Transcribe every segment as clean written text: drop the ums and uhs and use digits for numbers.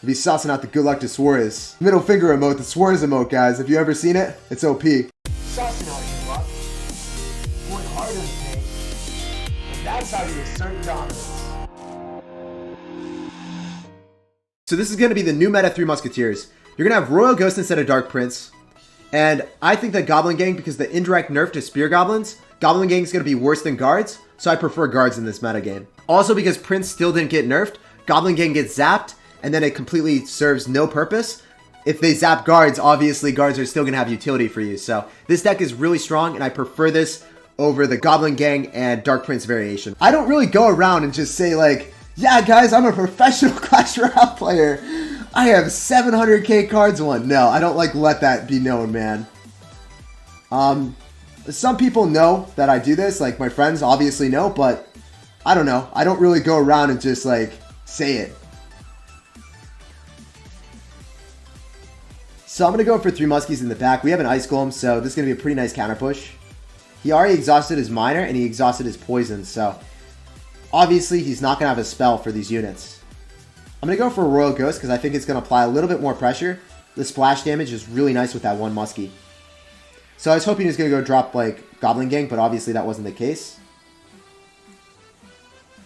We'll be sussing out the good luck to Suarez. Middle finger emote, the Suarez emote, guys. Have you ever seen it? It's OP. Sussing out your luck. Going hard in the paint. And that's how you assert dominance. So this is going to be the new meta 3 Musketeers. You're going to have Royal Ghost instead of Dark Prince. And I think that Goblin Gang, because the indirect nerf to Spear Goblins, Goblin Gang is going to be worse than Guards. So I prefer Guards in this meta game. Also, because Prince still didn't get nerfed, Goblin Gang gets zapped, and then it completely serves no purpose. If they zap Guards, obviously Guards are still going to have utility for you. So this deck is really strong, and I prefer this over the Goblin Gang and Dark Prince variation. I don't really go around and just say like, yeah guys, I'm a professional Clash Royale player. I have 700k cards won. No, I don't like let that be known, man. Some people know that I do this, like my friends obviously know, but I don't know. I don't really go around and just like say it. So I'm going to go for 3 Muskies in the back. We have an Ice Golem, so this is going to be a pretty nice counter push. He already exhausted his Miner, and he exhausted his Poison, so obviously he's not going to have a spell for these units. I'm going to go for a Royal Ghost because I think it's going to apply a little bit more pressure. The splash damage is really nice with that 1 Muskie. So I was hoping he was going to go drop like Goblin Gang, but obviously that wasn't the case.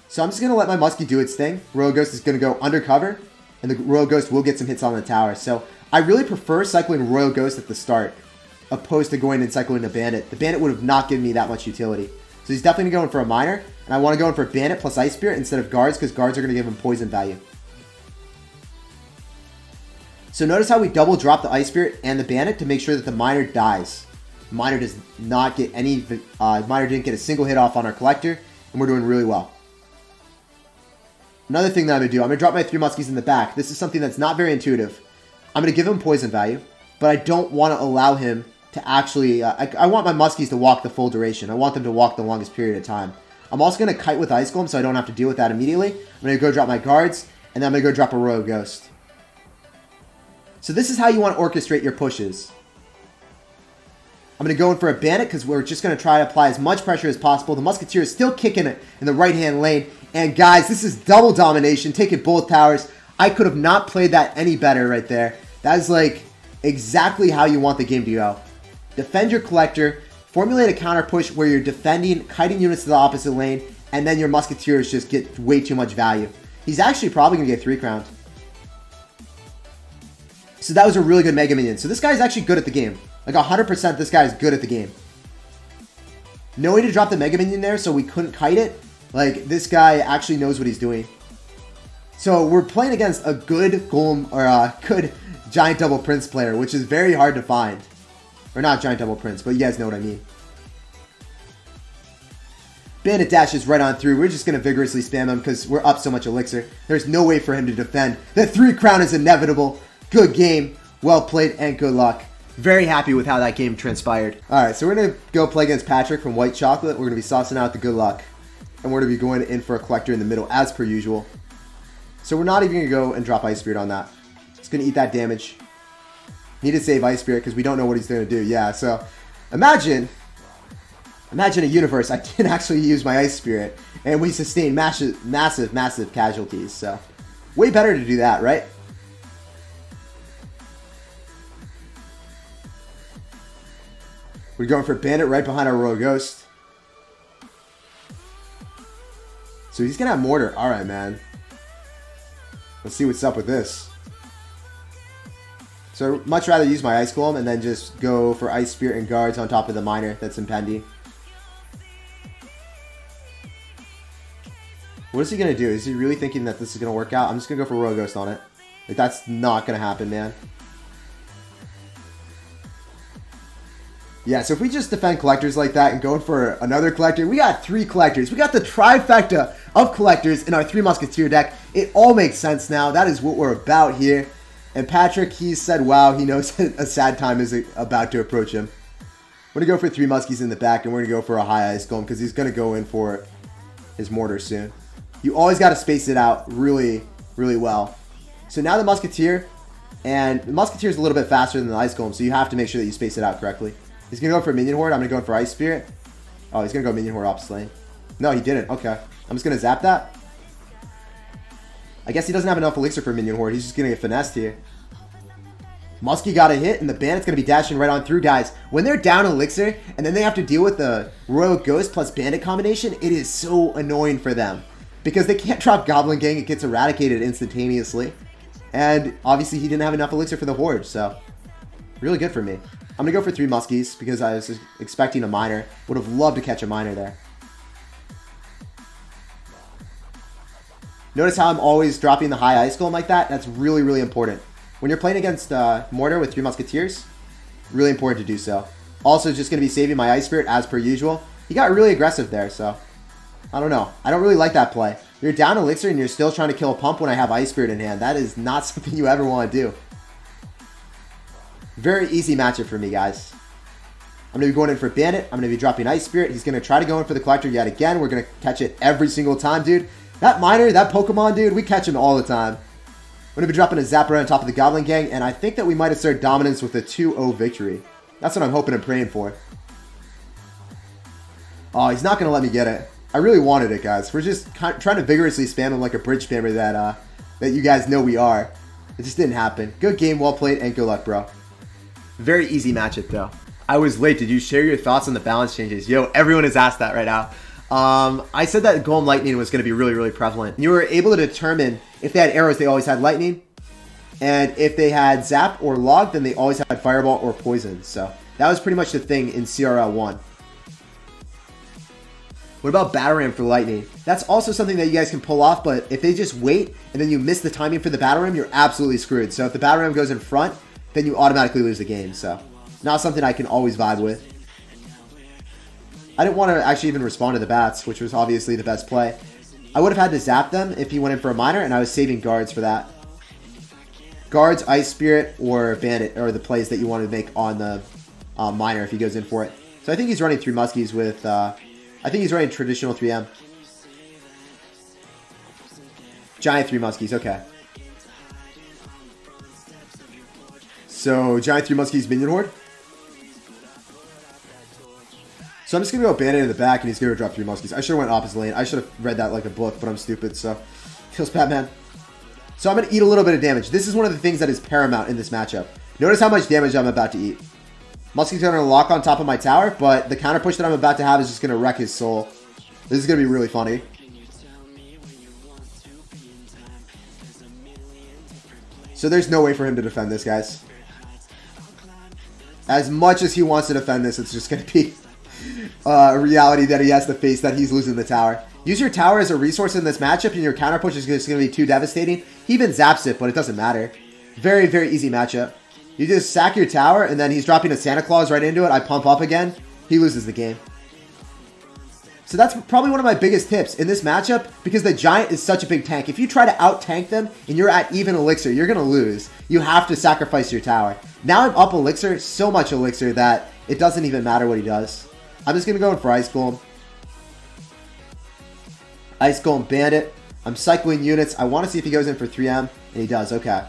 So I'm just going to let my Muskie do its thing. Royal Ghost is going to go undercover, and the Royal Ghost will get some hits on the tower. So I really prefer cycling Royal Ghost at the start, opposed to going and cycling a Bandit. The Bandit would have not given me that much utility. So he's definitely going for a Miner, and I want to go in for Bandit plus Ice Spirit instead of Guards, because Guards are going to give him poison value. So notice how we double drop the Ice Spirit and the Bandit to make sure that the Miner dies. Miner does not get any, Miner didn't get a single hit off on our Collector, and we're doing really well. Another thing that I'm going to do, I'm going to drop my 3 Muskies in the back. This is something that's not very intuitive. I'm going to give him poison value, but I don't want to allow him to actually, I want my Muskies to walk the full duration. I want them to walk the longest period of time. I'm also going to kite with Ice Golem so I don't have to deal with that immediately. I'm going to go drop my Guards, and then I'm going to go drop a Royal Ghost. So this is how you want to orchestrate your pushes. I'm going to go in for a Bandit because we're just going to try to apply as much pressure as possible. The Musketeer is still kicking it in the right-hand lane. And guys, this is double domination, taking both towers. I could have not played that any better right there. That is like exactly how you want the game to go. Defend your Collector, formulate a counter push where you're defending, kiting units to the opposite lane, and then your Musketeers just get way too much value. He's actually probably going to get 3 crowned. So that was a really good Mega Minion. So this guy's actually good at the game. Like 100% this guy is good at the game. No way to drop the Mega Minion there, so we couldn't kite it. Like, this guy actually knows what he's doing. So we're playing against a good Golem, or a good Giant Double Prince player, which is very hard to find. Or not Giant Double Prince, but you guys know what I mean. Bandit dashes right on through. We're just going to vigorously spam him because we're up so much elixir. There's no way for him to defend. The 3 crown is inevitable. Good game. Well played and good luck. Very happy with how that game transpired. Alright, so we're going to go play against Patrick from White Chocolate. We're going to be saucing out the good luck. And we're going to be going in for a Collector in the middle as per usual. So we're not even going to go and drop Ice Spirit on that. It's going to eat that damage. Need to save Ice Spirit because we don't know what he's going to do. Yeah, so imagine a universe I didn't actually use my Ice Spirit and we sustained massive casualties. So way better to do that, right? We're going for Bandit right behind our Royal Ghost. So he's going to have Mortar. Alright, man. Let's see what's up with this. So I'd much rather use my Ice Golem and then just go for Ice Spirit and Guards on top of the Miner that's impending. What is he going to do? Is he really thinking that this is going to work out? I'm just going to go for Royal Ghost on it. Like, that's not going to happen, man. Yeah, so if we just defend Collectors like that and go for another Collector, we got 3 Collectors. We got the trifecta of Collectors in our 3 Musketeer deck. It all makes sense now. That is what we're about here. And Patrick, he said, wow, he knows a sad time is about to approach him. We're going to go for 3 Muskies in the back, and we're going to go for a high Ice Golem because he's going to go in for his Mortar soon. You always got to space it out really, really well. So now the Musketeer, and the Musketeer is a little bit faster than the Ice Golem, so you have to make sure that you space it out correctly. He's going to go for Minion Horde. I'm going to go for Ice Spirit. Oh, he's going to go Minion Horde opposite lane. No, he didn't. Okay. I'm just going to zap that. I guess he doesn't have enough elixir for minion horde. He's just going to get finessed here. Muskie got a hit, and the bandit's going to be dashing right on through, guys. When they're down elixir, and then they have to deal with the Royal Ghost plus bandit combination, it is so annoying for them. Because they can't drop Goblin Gang, it gets eradicated instantaneously. And obviously he didn't have enough elixir for the horde, so really good for me. I'm going to go for 3 muskies because I was expecting a miner. Would have loved to catch a miner there. Notice how I'm always dropping the high ice golem like that? That's really, really important. When you're playing against Mortar with 3 Musketeers, really important to do so. Also, just going to be saving my Ice Spirit as per usual. He got really aggressive there, so I don't know. I don't really like that play. You're down elixir and you're still trying to kill a pump when I have Ice Spirit in hand. That is not something you ever want to do. Very easy matchup for me, guys. I'm going to be going in for Bandit. I'm going to be dropping Ice Spirit. He's going to try to go in for the Collector yet again. We're going to catch it every single time, dude. That miner, that Pokemon, dude, we catch him all the time. I'm going to be dropping a Zapper on top of the Goblin Gang, and I think that we might assert dominance with a 2-0 victory. That's what I'm hoping and praying for. Oh, he's not going to let me get it. I really wanted it, guys. We're just trying to vigorously spam him like a bridge spammer that you guys know we are. It just didn't happen. Good game, well played, and good luck, bro. Very easy matchup, though. I was late. Did you share your thoughts on the balance changes? Yo, everyone has asked that right now. I said that Golem Lightning was going to be really, really prevalent. You were able to determine if they had arrows, they always had Lightning. And if they had Zap or Log, then they always had Fireball or Poison. So that was pretty much the thing in CRL 1. What about Battering for Lightning? That's also something that you guys can pull off, but if they just wait and then you miss the timing for the Battle Ram, you're absolutely screwed. So if the Battle Ram goes in front, then you automatically lose the game. So not something I can always vibe with. I didn't want to actually even respond to the bats, which was obviously the best play. I would have had to zap them if he went in for a miner, and I was saving guards for that. Guards, Ice Spirit, or Bandit are the plays that you want to make on the miner if he goes in for it. So I think he's running 3 muskies with... I think he's running traditional 3M. Giant 3 muskies, okay. So, Giant 3 muskies minion horde. So I'm just going to go Bandit in the back, and he's going to drop 3 muskies. I should have went opposite lane. I should have read that like a book, but I'm stupid, so... Feels bad, man. So I'm going to eat a little bit of damage. This is one of the things that is paramount in this matchup. Notice how much damage I'm about to eat. Muskie's going to lock on top of my tower, but the counter push that I'm about to have is just going to wreck his soul. This is going to be really funny. So there's no way for him to defend this, guys. As much as he wants to defend this, it's just going to be a reality that he has to face that he's losing the tower. Use your tower as a resource in this matchup, and your counter push is just going to be too devastating. He even zaps it, but it doesn't matter. Very, very easy matchup. You just sack your tower, and then he's dropping a Santa Claus right into it. I pump up again. He loses the game. So that's probably one of my biggest tips in this matchup, because the Giant is such a big tank. If you try to out-tank them, and you're at even elixir, you're going to lose. You have to sacrifice your tower. Now I'm up elixir, so much elixir, that it doesn't even matter what he does. I'm just going to go in for Ice Golem. Ice Golem Bandit. I'm cycling units. I want to see if he goes in for 3M, and he does. Okay.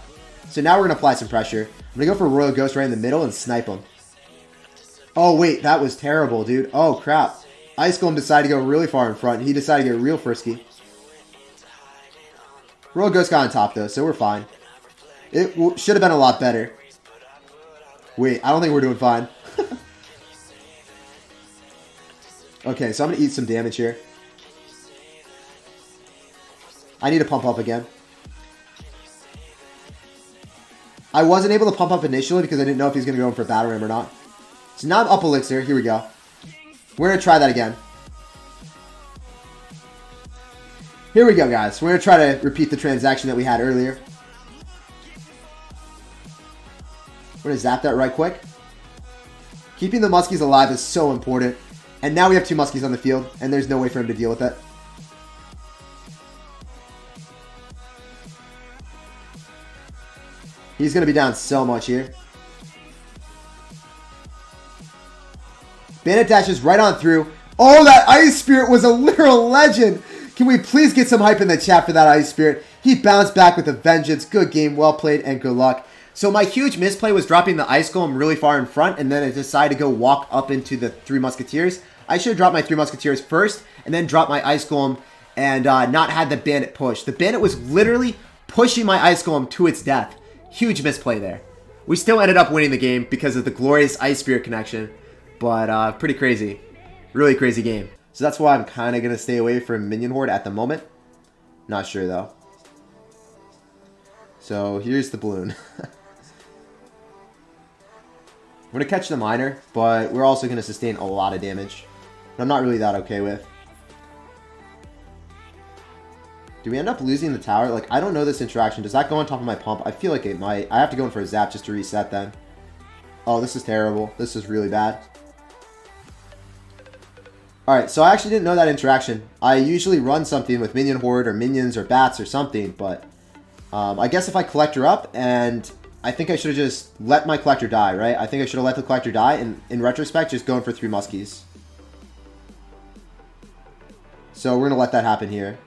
So now we're going to apply some pressure. I'm going to go for Royal Ghost right in the middle and snipe him. Oh, wait. That was terrible, dude. Oh, crap. Ice Golem decided to go really far in front. He decided to get real frisky. Royal Ghost got on top, though, so we're fine. It should have been a lot better. Wait, I don't think we're doing fine. Okay, so I'm going to eat some damage here. I need to pump up again. I wasn't able to pump up initially because I didn't know if he's going to go in for Battle Ram or not. So now I'm up elixir. Here we go. We're going to try that again. Here we go, guys. We're going to try to repeat the transaction that we had earlier. We're going to zap that right quick. Keeping the muskies alive is so important. And now we have 2 muskies on the field, and there's no way for him to deal with it. He's going to be down so much here. Bandit dashes right on through. Oh, that Ice Spirit was a literal legend. Can we please get some hype in the chat for that Ice Spirit? He bounced back with a vengeance. Good game, well played, and good luck. So my huge misplay was dropping the Ice Golem really far in front, and then I decided to go walk up into the 3 Musketeers. I should have dropped my 3 Musketeers first, and then dropped my Ice Golem, and not had the Bandit push. The Bandit was literally pushing my Ice Golem to its death. Huge misplay there. We still ended up winning the game because of the glorious Ice Spirit connection, but pretty crazy. Really crazy game. So that's why I'm kind of going to stay away from Minion Horde at the moment. Not sure though. So here's the balloon. I'm going to catch the miner, but we're also going to sustain a lot of damage. I'm not really that okay with. Do we end up losing the tower? Like, I don't know this interaction. Does that go on top of my pump? I feel like it might. I have to go in for a zap just to reset then. Oh, this is terrible. This is really bad. Alright, so I actually didn't know that interaction. I usually run something with Minion Horde or Minions or Bats or something, but I guess if I collect her up, and I think I should have just let my collector die, right? I think I should have let the collector die, and in retrospect, just going for 3 Muskies. So we're going to let that happen here.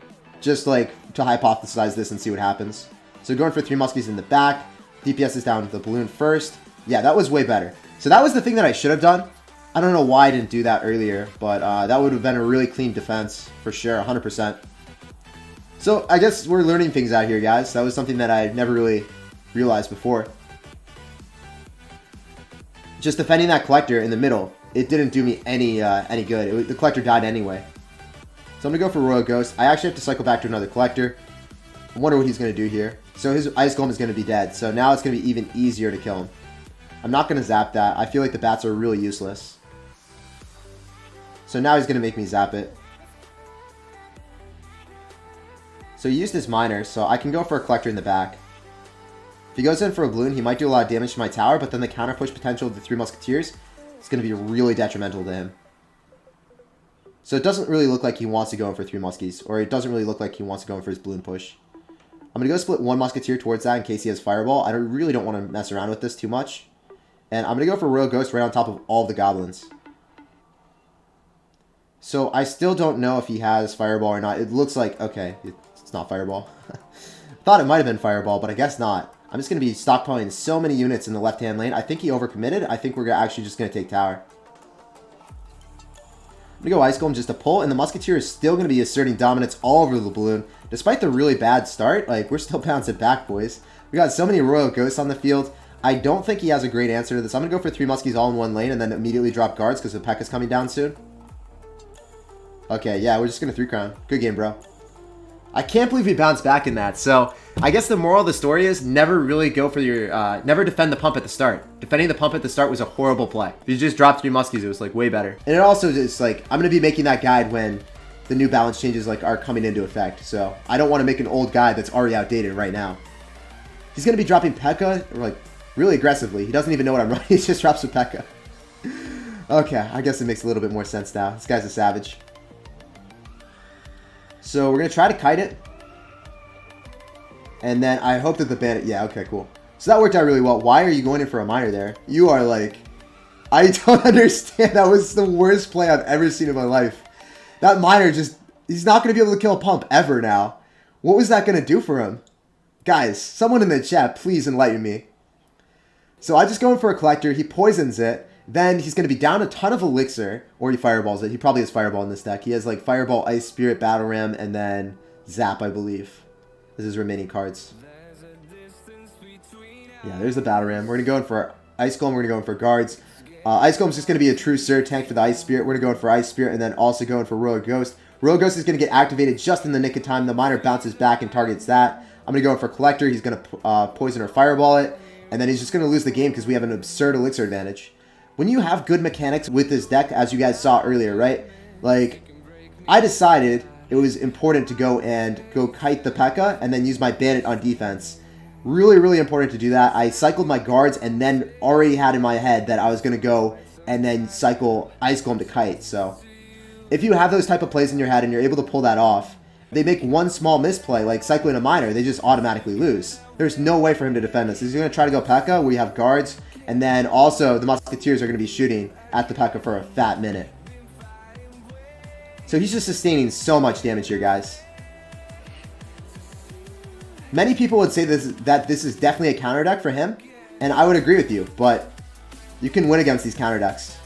Just like to hypothesize this and see what happens. So going for 3 Muskies in the back. DPS is down to the balloon first. Yeah, that was way better. So that was the thing that I should have done. I don't know why I didn't do that earlier, but that would have been a really clean defense for sure, 100%. So I guess we're learning things out here, guys. That was something that I never really realized before. Just defending that collector in the middle, it didn't do me any good. The collector died anyway. So I'm going to go for Royal Ghost. I actually have to cycle back to another collector. I wonder what he's going to do here. So his Ice Golem is going to be dead. So now it's going to be even easier to kill him. I'm not going to zap that. I feel like the bats are really useless. So now he's going to make me zap it. So he used his miner, so I can go for a collector in the back. If he goes in for a balloon, he might do a lot of damage to my tower, but then the counter push potential of the 3 Musketeers is going to be really detrimental to him. So it doesn't really look like he wants to go in for 3 Muskies, or it doesn't really look like he wants to go in for his balloon push. I'm going to go split 1 Musketeer towards that in case he has Fireball. I really don't want to mess around with this too much. And I'm going to go for Royal Ghost right on top of all the goblins. So I still don't know if he has Fireball or not. It looks like, okay, it's not Fireball. Thought it might have been Fireball, but I guess not. I'm just going to be stockpiling so many units in the left-hand lane. I think he overcommitted. I think we're actually just going to take tower. I'm going to go Ice Golem just to pull, and the Musketeer is still going to be asserting dominance all over the balloon. Despite the really bad start, like, we're still bouncing back, boys. We got so many Royal Ghosts on the field. I don't think he has a great answer to this. I'm going to go for 3 Muskies all in one lane and then immediately drop guards because the P.E.K.K.A is coming down soon. Okay, yeah, we're just going to 3 crown. Good game, bro. I can't believe we bounced back in that. So, I guess the moral of the story is never really go for your, never defend the pump at the start. Defending the pump at the start was a horrible play. If you just dropped 3 Muskies, it was, like, way better. And it also just, like, I'm going to be making that guide when the new balance changes, like, are coming into effect. So, I don't want to make an old guide that's already outdated right now. He's going to be dropping P.E.K.K.A, like, really aggressively. He doesn't even know what I'm running. He just drops with P.E.K.K.A. Okay, I guess it makes a little bit more sense now. This guy's a savage. So we're going to try to kite it. And then I hope that the bandit... Yeah, okay, cool. So that worked out really well. Why are you going in for a miner there? You are like... I don't understand. That was the worst play I've ever seen in my life. That miner just... He's not going to be able to kill a pump ever now. What was that going to do for him? Guys, someone in the chat, please enlighten me. So I just go in for a collector. He poisons it. Then he's going to be down a ton of elixir, or he fireballs it. He probably has fireball in this deck. He has like Fireball, Ice Spirit, Battle Ram, and then Zap, I believe. This is his remaining cards. Yeah, there's the Battle Ram. We're going to go in for Ice Golem. We're going to go in for guards. Ice Golem is just going to be a true Sir tank for the Ice Spirit. We're going to go in for Ice Spirit, and then also go in for Royal Ghost. Royal Ghost is going to get activated just in the nick of time. The miner bounces back and targets that. I'm going to go in for Collector. He's going to poison or fireball it, and then he's just going to lose the game because we have an absurd elixir advantage. When you have good mechanics with this deck, as you guys saw earlier, right? Like, I decided it was important to go kite the P.E.K.K.A and then use my bandit on defense. Really, really important to do that. I cycled my guards and then already had in my head that I was going to go and then cycle Ice Golem to kite. So, if you have those type of plays in your head and you're able to pull that off, they make one small misplay, like cycling a miner, they just automatically lose. There's no way for him to defend this. He's going to try to go P.E.K.K.A where you have guards, and then also the Musketeers are going to be shooting at the P.E.K.K.A for a fat minute. So he's just sustaining so much damage here, guys. Many people would say that this is definitely a counter deck for him, and I would agree with you, but you can win against these counter decks.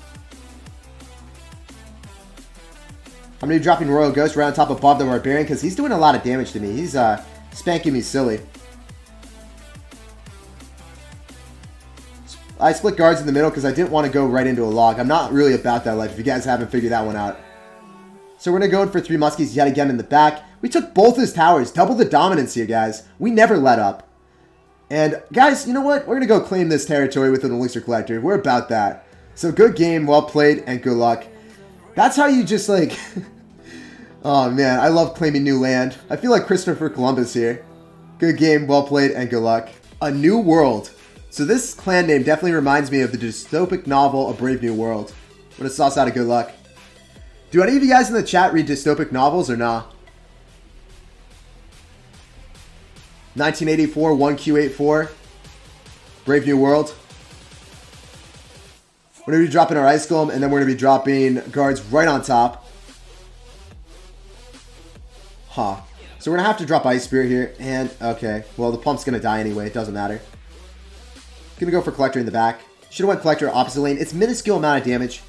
I'm going to be dropping Royal Ghost right on top of Bob the Barbarian because he's doing a lot of damage to me. He's spanking me silly. I split guards in the middle because I didn't want to go right into a log. I'm not really about that life if you guys haven't figured that one out. So we're going to go in for 3 muskies yet again in the back. We took both his towers. Double the dominance here, guys. We never let up. And guys, you know what? We're going to go claim this territory with an elixir collector. We're about that. So good game, well played, and good luck. That's how you just like... Oh man, I love claiming new land. I feel like Christopher Columbus here. Good game, well played, and good luck. A New World. So this clan name definitely reminds me of the dystopic novel A Brave New World. I'm going to sauce out a good luck. Do any of you guys in the chat read dystopic novels or nah? 1984, 1Q84. Brave New World. We're going to be dropping our Ice Golem, and then we're going to be dropping guards right on top. Huh. So we're going to have to drop Ice Spirit here, and okay. Well, the pump's going to die anyway. It doesn't matter. Going to go for Collector in the back. Should have went Collector opposite lane. It's minuscule amount of damage.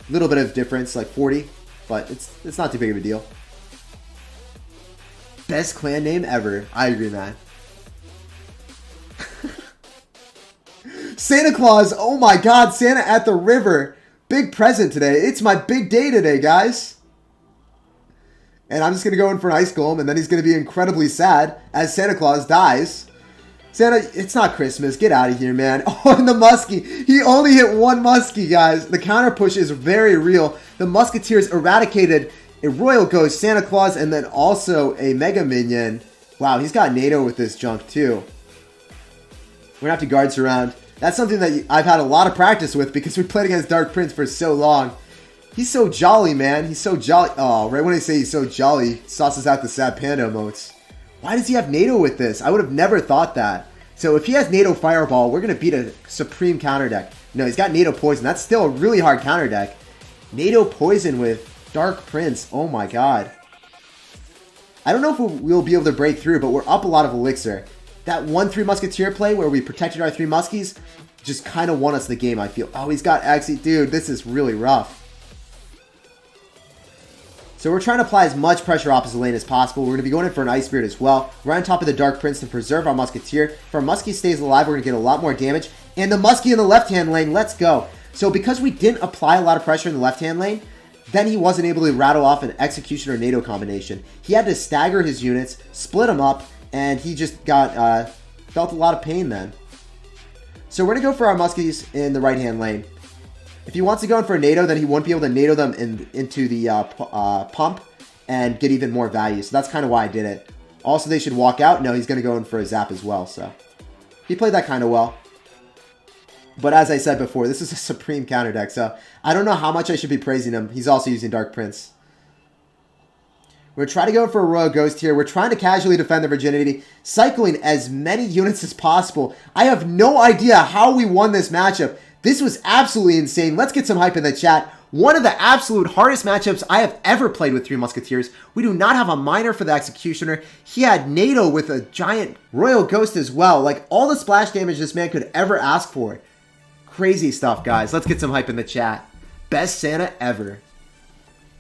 Little bit of difference, like 40. But it's not too big of a deal. Best clan name ever. I agree, man. Santa Claus. Oh my god, Santa at the river. Big present today. It's my big day today, guys. And I'm just going to go in for an Ice Golem, and then he's going to be incredibly sad as Santa Claus dies. Santa, it's not Christmas. Get out of here, man. Oh, and the Muskie. He only hit 1 Muskie, guys. The counter push is very real. The Musketeers eradicated a Royal Ghost, Santa Claus, and then also a Mega Minion. Wow, he's got NATO with this junk, too. We're going to have to guard surround. That's something that I've had a lot of practice with because we played against Dark Prince for so long. He's so jolly, man. He's so jolly. Oh, right when I say he's so jolly, sauces out the Sad Panda emotes. Why does he have NATO with this? I would have never thought that. So if he has NATO Fireball, we're going to beat a supreme counter deck. No, he's got NATO Poison. That's still a really hard counter deck. NATO Poison with Dark Prince. Oh my god. I don't know if we'll be able to break through, but we're up a lot of Elixir. That 1-3 Musketeer play where we protected our 3 Muskies just kind of won us the game, I feel. Oh, he's got Axie. Dude, this is really rough. So we're trying to apply as much pressure opposite lane as possible. We're going to be going in for an Ice Spirit as well. We're on top of the Dark Prince to preserve our Musketeer. If our Muskie stays alive, we're going to get a lot more damage. And the Muskie in the left-hand lane, let's go. So because we didn't apply a lot of pressure in the left-hand lane, then he wasn't able to rattle off an Execution or NATO combination. He had to stagger his units, split them up, and he just got felt a lot of pain then. So we're going to go for our Muskies in the right-hand lane. If he wants to go in for a NATO, then he won't be able to NATO them into the pump and get even more value. So that's kind of why I did it. Also, they should walk out. No, he's going to go in for a Zap as well. So he played that kind of well. But as I said before, this is a supreme counter deck. So I don't know how much I should be praising him. He's also using Dark Prince. We're trying to go for a Royal Ghost here. We're trying to casually defend the Virginity, cycling as many units as possible. I have no idea how we won this matchup. This was absolutely insane. Let's get some hype in the chat. One of the absolute hardest matchups I have ever played with 3 Musketeers. We do not have a miner for the Executioner. He had NATO with a giant Royal Ghost as well. Like all the splash damage this man could ever ask for. Crazy stuff, guys. Let's get some hype in the chat. Best Santa ever.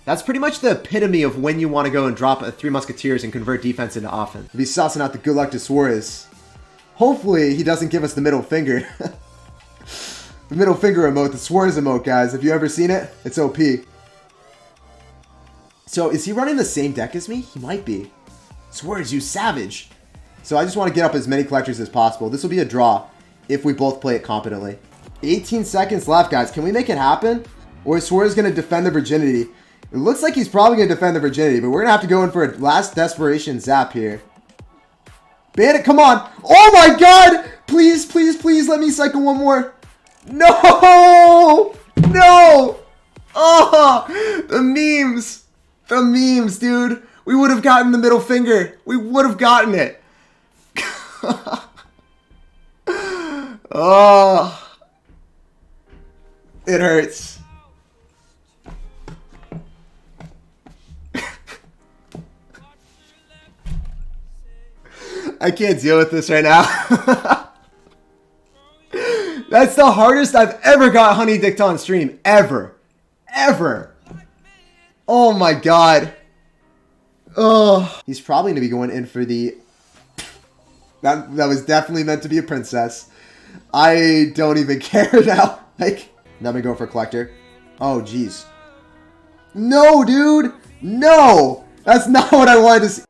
That's pretty much the epitome of when you want to go and drop a 3 Musketeers and convert defense into offense. We'll be saucing out the good luck to Suarez. Hopefully he doesn't give us the middle finger. The middle finger emote, the Suarez emote, guys. Have you ever seen it? It's OP. So is he running the same deck as me? He might be. Suarez, you savage. So I just want to get up as many collectors as possible. This will be a draw if we both play it competently. 18 seconds left, guys. Can we make it happen? Or is Suarez going to defend the Virginity? It looks like he's probably going to defend the Virginity, but we're going to have to go in for a last desperation zap here. Bandit, come on. Oh my god! Please, please, please let me cycle one more. No! No! Oh! The memes! The memes, dude. We would have gotten the middle finger. We would have gotten it. Oh. It hurts. I can't deal with this right now. That's the hardest I've ever got Honey Dicked on stream. Ever. Ever. Oh my god. Oh. He's probably going to be going in for the... That was definitely meant to be a princess. I don't even care now. Like, now I'm gonna go for Collector. Oh, jeez. No, dude! No! That's not what I wanted to see.